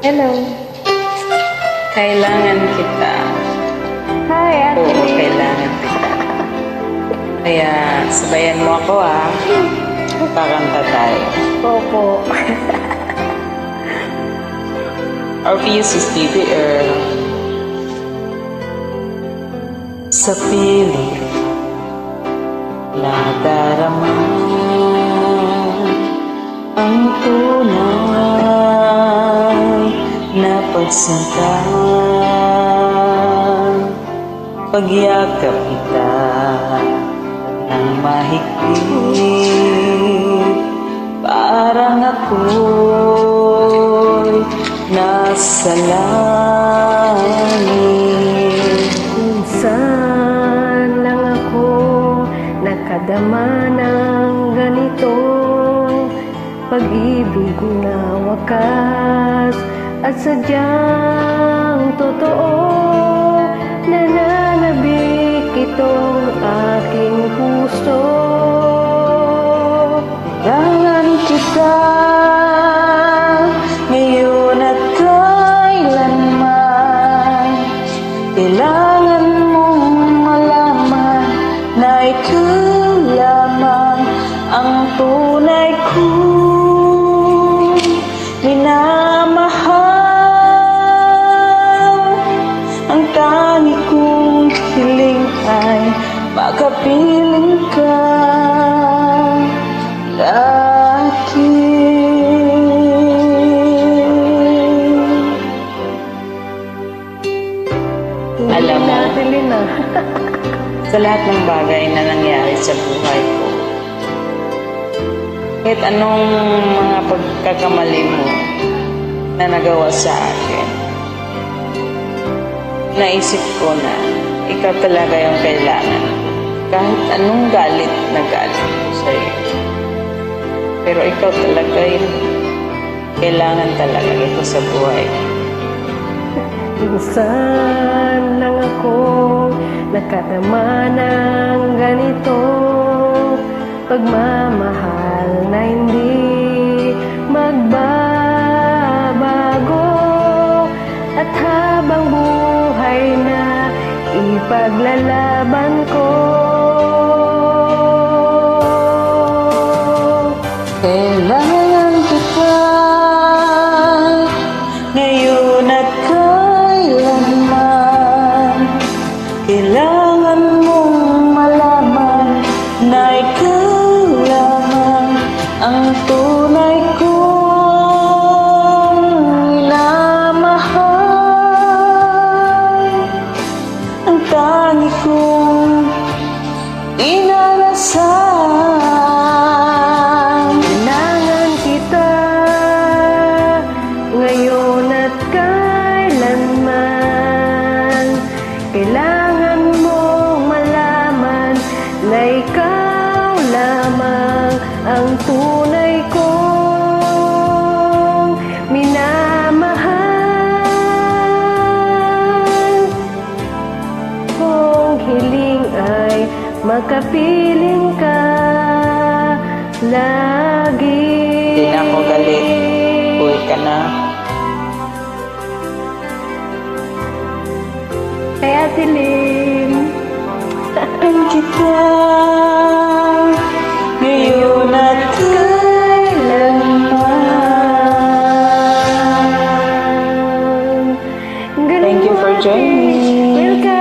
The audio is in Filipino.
Hello. Kailangan kita. Hi, Ate Oo, Lee. kailangan kita. Kaya sabayan mo ako kakanta tayo. Opo. Our piece is Stevie Earl. Sa piling nadarama ang tunay na pagsinta. Pagyakap kita ng mahigpit, parang ako'y nasa langit. Minsan lang ako nakadama ng ganito, pag-ibig na wakas at sadyang totoo. Nananabik itong aking puso. Kailangan kita ngayon at kailanman. Kailangan mong malaman na ikaw lamang ang tunay kong minamahal. Ang tangi kong hiling ay makapiling ka lagi. Alam mo, Ate Lina. sa lahat ng bagay na nangyari sa buhay ko, kahit anong mga pagkakamali mo na nagawa sa akin, naisip ko na ikaw talaga yung kailangan. Kahit anong galit na galit ko sa'yo. Pero ikaw talaga yung kailangan talaga ito sa buhay. Minsan lang ako nakadama ng ganito, pagmamahal na hindi magbabago, at habang buhay na ipaglalaban ko. Kailangan kita ngayon at kailanman. Kailangan mong malaman na ikaw lamang ang tunay kong minamahal. Ang tangi kong inalasan. Kailangan kita ngayon at kailanman. Kailangan mong malaman na ikaw lamang ang tunay kong minamahal. Kung hiling ay makapiling ka lagi. Hindi na ako galit. Uwi ka na. Kay Ate Lim. Ang kita ngayon at kailanman. Thank you for joining me. Welcome.